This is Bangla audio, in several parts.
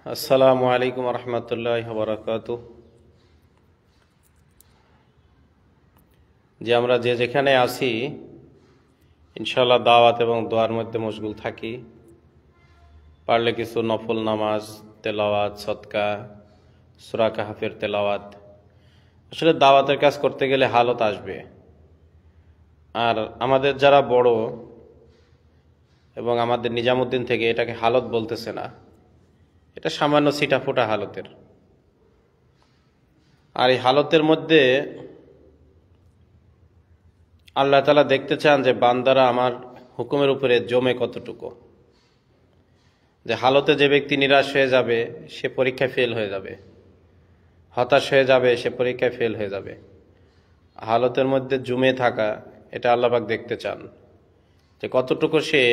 আসসালামু আলাইকুম রহমতুল্লাহ বারাকাতুহ। আমরা যেখানে আছি ইনশাআল্লাহ দাওয়াত এবং দোয়ার মধ্যে মশগুল থাকি। পারলে কিছু নফল নামাজ, তেলাওয়াত, সদকা, সূরা কাহফের তেলাওয়াত। আসলে দাওয়াতের কাজ করতে গেলে হালত আসবে, আর আমাদের যারা বড় এবং আমাদের নিজামুদ্দিন থেকে এটাকে হালত বলতেছে না, এটা সামান্য ছিটাফোটা হালতের। আর এই হালতের মধ্যে আল্লাহ তাআলা দেখতে চান যে বান্দারা আমার হুকুমের উপরে জমে কতটুকু। যে হালতে যে ব্যক্তি নিরাশ হয়ে যাবে সে পরীক্ষায় ফেল হয়ে যাবে, হতাশ হয়ে যাবে সে পরীক্ষায় ফেল হয়ে যাবে। হালতের মধ্যে জমে থাকা, এটা আল্লাহ পাক দেখতে চান যে কতটুকু সে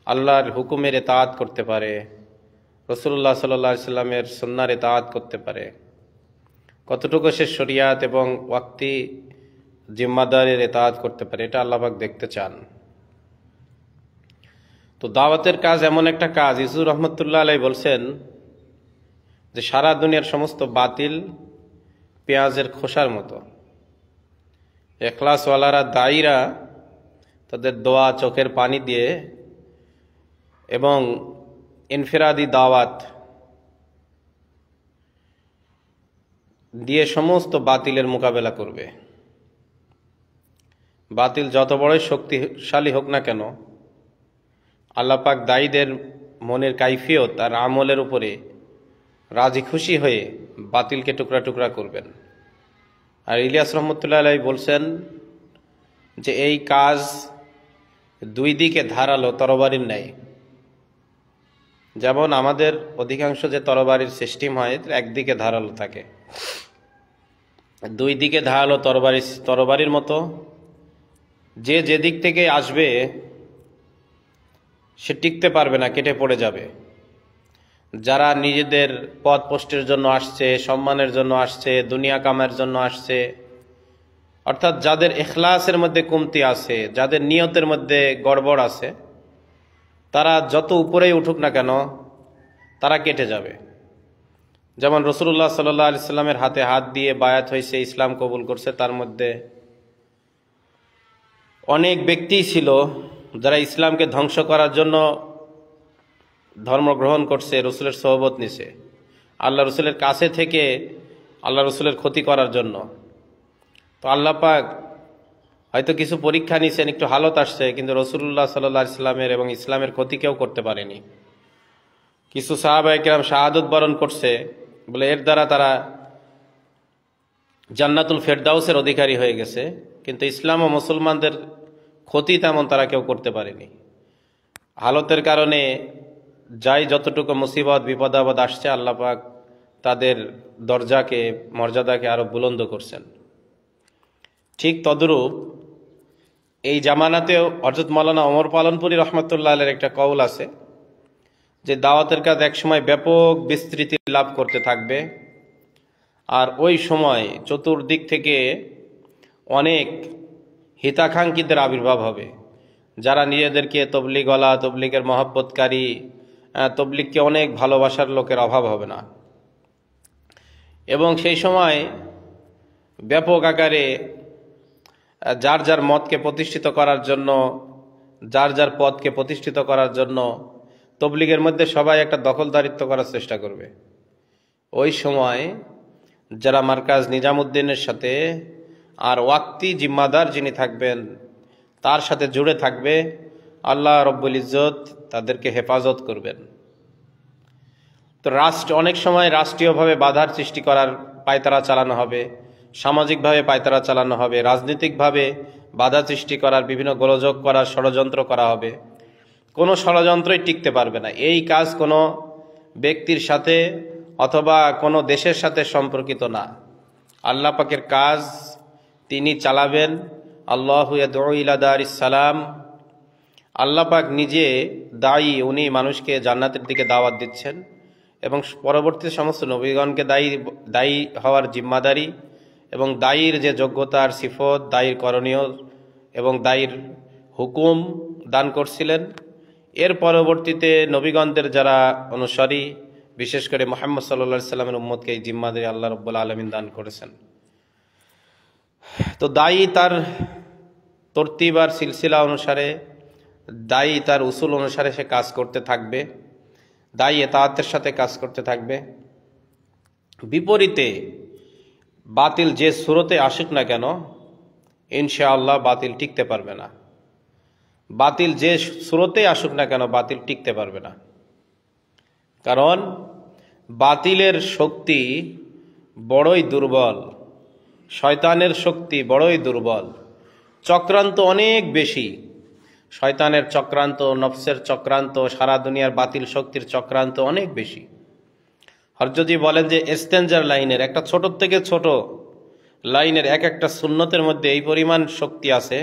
আল্লাহর হুকুমের ইতাআত করতে পারে, রাসূলুল্লাহ সাল্লাল্লাহু আলাইহি সাল্লামের সুন্নাহর ইতাআত করতে পারে, কতটুকু সে শরিয়াত এবং ওয়াক্তি জিম্মাদারির ইতাআত করতে পারে। এটা আল্লাহ পাক দেখতে চান। তো দাওয়াতের কাজ এমন একটা কাজ, ইসু রহমতুল্লাহ আলাইহি বলছেন যে সারা দুনিয়ার সমস্ত বাতিল পেঁয়াজের খোসার মতো। ইখলাসওয়ালারা, দায়ীরা তাদের দোয়া, চোখের পানি দিয়ে এবং ইনফিরাদি দাওয়াত দিয়ে সমস্ত বাতিলের মোকাবেলা করবে। বাতিল যত বড়ই শক্তিশালী হোক না কেন, আল্লাহ পাক দায়ীদের মনের কাইফিয়ত আর আমলের উপরে রাজি খুশি হয়ে বাতিলকে টুকরা টুকরা করবেন। আর ইলিয়াস রহমতুল্লাহ আলাইহি বলছেন যে এই কাজ দুই দিকে ধারালো তরবারির ন্যায়। যেমন আমাদের অধিকাংশ যে তরবারির সিস্টেম হয়, একদিকে ধারালো থাকে, দুই দিকে ধারালো তরবারির মতো। যে যেদিক থেকে আসবে সে টিকতে পারবে না, কেটে পড়ে যাবে। যারা নিজেদের পদ পোস্টের জন্য আসছে, সম্মানের জন্য আসছে, দুনিয়া কামের জন্য আসছে, অর্থাৎ যাদের ইখলাসের মধ্যে কমতি আছে, যাদের নিয়তের মধ্যে গড়বড় আছে, তারা যত উপরেই উঠুক না কেন তারা কেটে যাবে। যেমন রাসূলুল্লাহ সাল্লাল্লাহু আলাইহি সাল্লামের হাতে হাত দিয়ে বায়াত হয়েছে, ইসলাম কবুল করছে। তার মধ্যে অনেক ব্যক্তিই ছিল যারা ইসলামকে ধ্বংস করার জন্য ধর্ম গ্রহণ করছে, রসুলের সোহবত নিছে, আল্লাহ রসুলের কাছে থেকে আল্লাহ রসুলের ক্ষতি করার জন্য। তো আল্লাহ পাক হয়তো কিছু পরীক্ষা নিছেন, একটু হালত আসছে, কিন্তু রসুল্লাহ সাল্লাল্লাহু আলাইহি সাল্লামের এবং ইসলামের ক্ষতি কেউ করতে পারেনি। কিছু সাহাবায়ে কেরাম শাহাদত বরণ করছে বলে এর দ্বারা তারা জান্নাতুল ফেরদাউসের অধিকারী হয়ে গেছে, কিন্তু ইসলাম ও মুসলমানদের ক্ষতি তেমন তারা কেউ করতে পারেনি। হালতের কারণে যাই যতটুকু মুসিবত বিপদ আপদ আসছে, আল্লাহ পাক তাদের দরজাকে, মর্যাদাকে আরো বুলন্দ করছেন। ঠিক তদ্রূপ এই জামানাতেও হযরত মাওলানা ওমর পালনপুরি রহমতুল্লাহ আলাইহির একটা কওল আছে যে দাওয়াতের কাজ একসময় ব্যাপক বিস্তৃতি লাভ করতে থাকবে, আর ওই সময় চতুর্দিক থেকে অনেক হিতাকাঙ্ক্ষীদের আবির্ভাব হবে, যারা নিজেদেরকে তবলিগওয়ালা, তবলিগের মহব্বতকারী, তবলিগকে অনেক ভালোবাসার লোকের অভাব হবে না। এবং সেই সময় ব্যাপক আকারে যার যার মতকে প্রতিষ্ঠিত করার জন্য, যার যার পদকে প্রতিষ্ঠিত করার জন্য তবলিগের মধ্যে সবাই একটা দখলদারিত্ব করার চেষ্টা করবে। ওই সময় যারা মার্কাজ নিজামুদ্দিনের সাথে আর ওয়াক্তি জিম্মাদার যিনি থাকবেন তার সাথে জুড়ে থাকবে, আল্লাহ রব্বুল ইজ্জত তাদেরকে হেফাজত করবেন। তো অনেক সময় রাষ্ট্রীয়ভাবে বাধার সৃষ্টি করার পায়তারা চালানো হবে, সামাজিকভাবে পায়তারা চালানো হবে, রাজনৈতিকভাবে বাধা সৃষ্টি করার, বিভিন্ন গোলযোগ করার ষড়যন্ত্র করা হবে। কোনো ষড়যন্ত্রই টিকতে পারবে না। এই কাজ কোনো ব্যক্তির সাথে অথবা কোনো দেশের সাথে সম্পর্কিত না। আল্লাহ পাকের কাজ তিনি চালাবেন। আল্লাহু ইয়াদউ ইলা দারিস সালাম। আল্লাহ পাক নিজে দায়ী, উনি মানুষকে জান্নাতের দিকে দাওয়াত দিচ্ছেন এবং পরবর্তী সমস্ত নবীগণকে দায়ী হওয়ার জিম্মাদারি এবং দায়ীর যে যোগ্যতার সিফত, দায়ীর করণীয় এবং দায়ীর হুকুম দান করছিলেন। এর পরবর্তীতে নবীগণদের যারা অনুসারী, বিশেষ করে মুহাম্মদ সাল্লাল্লাহু আলাইহি সাল্লামের উম্মতকে এই জিম্মাদারি আল্লাহ রাব্বুল আলামিন দান করেছেন। তো দায়ী তার তরতিব আর সিলসিলা অনুসারে, দায়ী তার উসুল অনুসারে সে কাজ করতে থাকবে, দায়ী ইতাআতের সাথে কাজ করতে থাকবে। বিপরীতে বাতিল যে সুরতে আসুক না কেন, ইনশাআল্লাহ বাতিল টিকতে পারবে না। বাতিল যে সুরতে আসুক না কেন, বাতিল টিকতে পারবে না। কারণ বাতিলের শক্তি বড়ই দুর্বল, শয়তানের শক্তি বড়ই দুর্বল, চক্রান্ত অনেক বেশি। শয়তানের চক্রান্ত, নফসের চক্রান্ত, সারা দুনিয়ার বাতিল শক্তির চক্রান্ত অনেক বেশি। হযরতজি বলেন যে ইস্তেনজার লাইনের একটা ছোট থেকে ছোট লাইনের এক একটা সুন্নতের মধ্যে এই পরিমাণ শক্তি আছে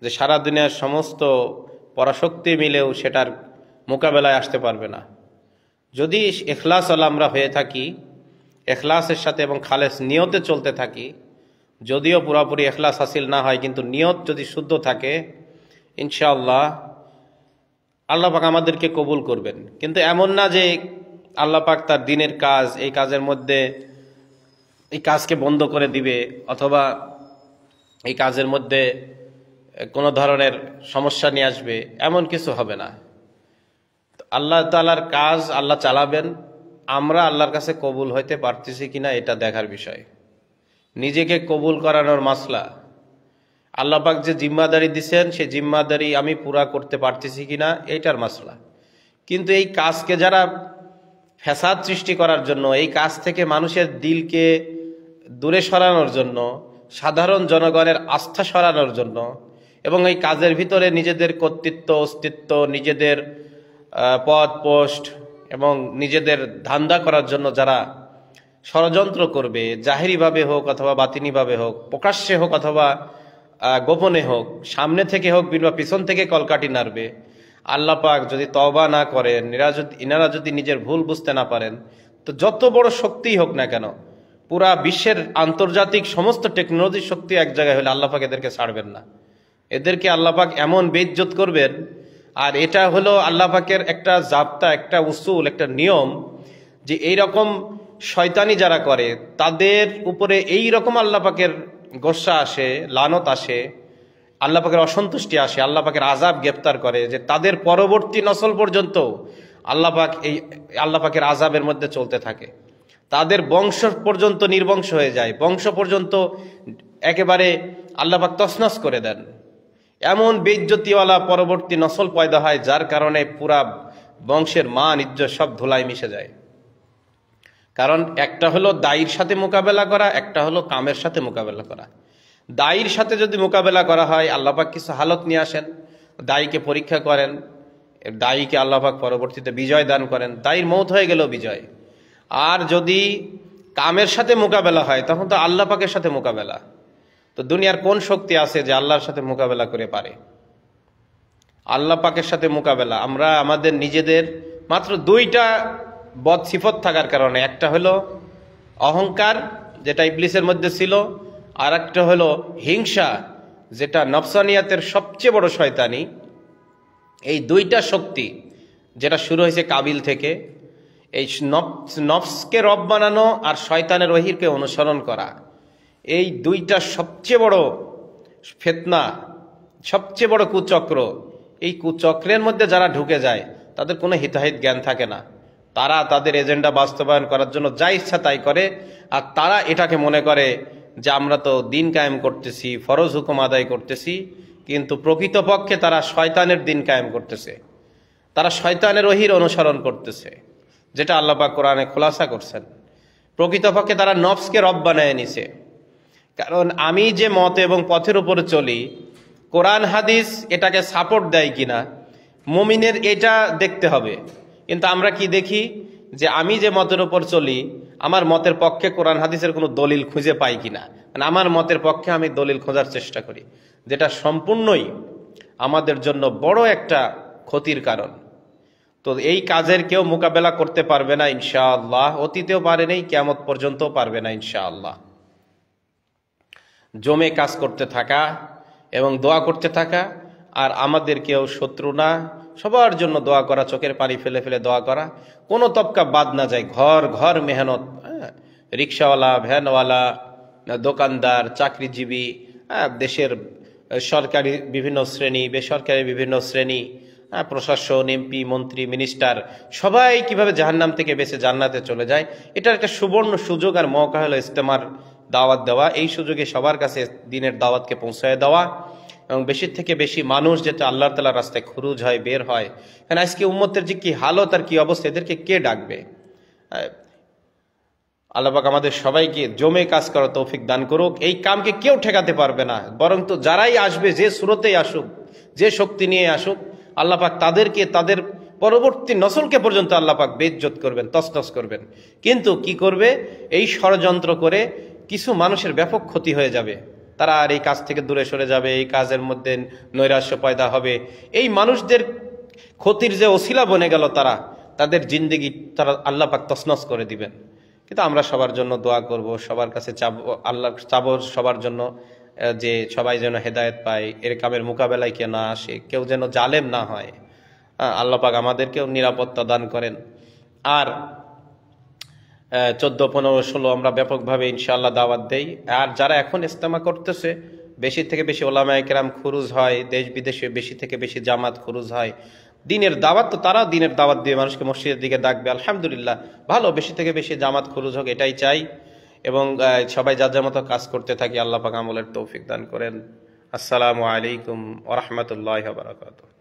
যে সারা দুনিয়ার সমস্ত পরাশক্তি মিলেও সেটার মোকাবেলায় আসতে পারবে না। যদি ইখলাস ওয়ালা আমরা হয়ে থাকি, ইখলাসের সাথে এবং খালেস নিয়তে চলতে থাকি, যদিও পুরোপুরি ইখলাস হাসিল না হয় কিন্তু নিয়ত যদি শুদ্ধ থাকে, ইনশাআল্লাহ আল্লাহ পাক আমাদেরকে কবুল করবেন। কিন্তু এমন না যে আল্লাহ পাক তার দিনের কাজ, এই কাজের মধ্যে এই কাজকে বন্ধ করে দিবে অথবা এই কাজের মধ্যে কোনো ধরনের সমস্যা নিয়ে আসবে, এমন কিছু হবে না। আল্লাহ তাআলার কাজ আল্লাহ চালাবেন, আমরা আল্লাহর কাছে কবুল হইতে পারতেছি কিনা এটা দেখার বিষয়। নিজেকে কবুল করানোর মাসলা, আল্লাহ পাক যে জিম্মাদারি দিচ্ছেন সেই জিম্মাদারি আমি পুরা করতে পারতেছি কিনা এইটার মাসলা। কিন্তু এই কাজকে যারা ফ্যাসাদ সৃষ্টি করার জন্য, এই কাজ থেকে মানুষের দিলকে দূরে সরানোর জন্য, সাধারণ জনগণের আস্থা সরানোর জন্য এবং এই কাজের ভিতরে নিজেদের কর্তৃত্ব, অস্তিত্ব, নিজেদের পদ পোস্ট এবং নিজেদের ধান্দা করার জন্য যারা ষড়যন্ত্র করবে, জাহেরিভাবে হোক অথবা বাতিনিভাবে হোক, প্রকাশ্যে হোক অথবা গোপনে হোক, সামনে থেকে হোক কিংবা পিছন থেকে কলকাঠি নাড়বে, আল্লাহ পাক যদি তওবা না করেন, ইনারা যদি নিজের ভুল বুঝতে না পারেন, তো যত বড় শক্তিই হোক না কেন, পুরা বিশ্বের আন্তর্জাতিক সমস্ত টেকনোলজির শক্তি এক জায়গায় হলে আল্লাহ পাক এদেরকে ছাড়বেন না। এদেরকে আল্লাহ পাক এমন বেইজ্জত করবেন। আর এটা হলো আল্লাহ পাকের একটা জাবতা, একটা উসুল, একটা নিয়ম যে এই রকম শয়তানি যারা করে তাদের উপরে এই রকম আল্লাহ পাকের গোসা আসে, লানত আসে, আল্লাহ পাকের অসন্তুষ্টি আসে, আল্লাহ পাকের আযাব গ্রেফতার করে যে তাদের পরবর্তী নসল পর্যন্ত আল্লাহ পাক এই আল্লাহ পাকের আযাবের মধ্যে চলতে থাকে। তাদের বংশ পর্যন্ত নির্বংশ হয়ে যায়, বংশ পর্যন্ত একেবারে আল্লাহ পাক তছনছ করে দেন। এমন বেইজ্জতিওয়ালা পরবর্তী নসল পয়দা হয় যার কারণে পুরা বংশের মান ইজ্জত সব ধুলায় মিশে যায়। কারণ একটা হলো দায়ীর সাথে মোকাবেলা করা, একটা হলো কামের সাথে মোকাবেলা করা। দায়ীর সাথে যদি মোকাবেলা করা হয়, আল্লাহ পাক কিছু হালত নিয়ে আসেন, দায়ীকে পরীক্ষা করেন, দায়ীকে আল্লাহ পাক পরবর্তীতে বিজয় দান করেন, দায়ীর মৌত হয়ে গেলেও বিজয়। আর যদি কামের সাথে মোকাবেলা হয় তখন তো আল্লাহ পাকের সাথে মোকাবেলা। তো দুনিয়ার কোন শক্তি আছে যে আল্লাহর সাথে মোকাবেলা করে পারে? আল্লাহ পাকের সাথে মোকাবেলা। আমরা আমাদের নিজেদের মাত্র দুইটা বদ সিফত থাকার কারণে, একটা হলো অহংকার যেটা ইবলিসের মধ্যে ছিল, আর একটা হলো হিংসা যেটা নফসানিয়াতের সবচেয়ে বড় শয়তানি। এই দুইটা শক্তি যেটা শুরু হয়েছে কাবিল থেকে, এই নফসকে রব বানানো আর শয়তানের ওহিরকে অনুসরণ করা, এই দুইটা সবচেয়ে বড় ফিতনা, সবচেয়ে বড় কুচক্র। এই কুচক্রের মধ্যে যারা ঢুকে যায় তাদের কোনো হিতাহিত জ্ঞান থাকে না। তারা তাদের এজেন্ডা বাস্তবায়ন করার জন্য যা ইচ্ছা তাই করে। আর তারা এটাকে মনে করে যে আমরা তো দিন কায়েম করতেছি, ফরজ হুকুম আদায় করতেছি, কিন্তু প্রকৃতপক্ষে তারা শয়তানের দিন কায়েম করতেছে, তারা শয়তানের ওহির অনুসরণ করতেছে, যেটা আল্লাহ পাক কোরআনে খোলাসা করছেন। প্রকৃতপক্ষে তারা নফসকে রব বানায় নিছে। কারণ আমি যে মত এবং পথের উপরে চলি, কোরআন হাদিস এটাকে সাপোর্ট দেয় কিনা মুমিনের এটা দেখতে হবে। কিন্তু আমরা কি দেখি যে আমি যে মতের উপর চলি, আমার মতের পক্ষে কোরআন হাদিসের কোনো দলিল খুঁজে পাই কিনা, মানে আমার মতের পক্ষে আমি দলিল খোঁজার চেষ্টা করি, যেটা সম্পূর্ণই আমাদের জন্য বড় একটা ক্ষতির কারণ। তো এই কাজের কেউ মোকাবেলা করতে পারবে না ইনশাআল্লাহ, অতীতেও পারে নাই, কিয়ামত পর্যন্ত পারবে না ইনশাআল্লাহ। জমে কাজ করতে থাকা এবং দোয়া করতে থাকা, আর আমাদের কেউ শত্রু না, সবার জন্য দোয়া করা, চোখের পানি ফেলে ফেলে দোয়া করা, কোনো তবকা বাদ না যায়, ঘর ঘর মেহনত, রিক্সাওয়ালা, ভ্যানওয়ালা, দোকানদার, চাকরিজীবী, দেশের সরকারি বিভিন্ন শ্রেণী, বেসরকারি বিভিন্ন শ্রেণী, প্রশাসন, এমপি, মন্ত্রী, মিনিস্টার, সবাই কিভাবে জাহান্নাম থেকে বেঁচে জান্নাতে চলে যায়, এটার একটা সুবর্ণ সুযোগ আর মওকা হলো ইজতেমার দাওয়াত দেওয়া। এই সুযোগে সবার কাছে দিনের দাওয়াতকে পৌঁছায় দেওয়া এবং বেশি থেকে বেশি মানুষ যাতে আল্লাহ তাআলার রাস্তায় খুরুজ হয়, বের হয়। কারণ আজকে উম্মতের যে কি হালত আর কি অবস্থা, এদেরকে কে ডাকবে? আল্লাহ পাক আমাদের সবাইকে জমে কাজ করার তৌফিক দান করুক। এই কামকে কেউ ঠেকাতে পারবে না, বরং তো যারাই আসবে, যে সুরতেই আসুক, যে শক্তি নিয়ে আসুক, আল্লাহ পাক তাদেরকে, তাদের পরবর্তী নসলকে পর্যন্ত আল্লাহ পাক বেইজ্জত করবেন, তছনছ করবেন। কিন্তু কি করবে? এই ষড়যন্ত্র করে কিছু মানুষের ব্যাপক ক্ষতি হয়ে যাবে, তারা আর এই কাজ থেকে দূরে সরে যাবে, এই কাজের মধ্যে নৈরাশ্য পয়দা হবে। এই মানুষদের ক্ষতির যে ওসিলা বনে গেল, তাদের জিন্দেগি তারা আল্লাহ পাক তছনছ করে দিবেন। কিন্তু আমরা সবার জন্য দোয়া করব, সবার কাছে চাবো, আল্লাহ চাবো সবার জন্য যে সবাই যেন হেদায়েত পায়, এর কামের মোকাবেলায় কেউ না আসে, কেউ যেন জালেম না হয়। আল্লাহ পাক আমাদেরকেও নিরাপত্তা দান করেন। আর 14, 15, 16 আমরা ব্যাপকভাবে ইনশাআল্লাহ দাওয়াত দেই। আর যারা এখন ইজতেমা করতেছে, বেশি থেকে বেশি ওলামায়ে কেরাম খুরুজ হয়, দেশ বিদেশে বেশি থেকে বেশি জামাত খুরুজ হয়। দিনের দাওয়াত তো তারা দিনের দাওয়াত দিয়ে মানুষকে মসজিদের দিকে ডাকবে, আলহামদুলিল্লাহ, ভালো, বেশি থেকে বেশি জামাত খুরুজ হোক, এটাই চাই। এবং সবাই যার যার মতো কাজ করতে থাকি। আল্লাহ পাক আমলের তৌফিক দান করেন। আসসালামু আলাইকুম ওয়া রাহমাতুল্লাহি ওয়া বারাকাতুহু।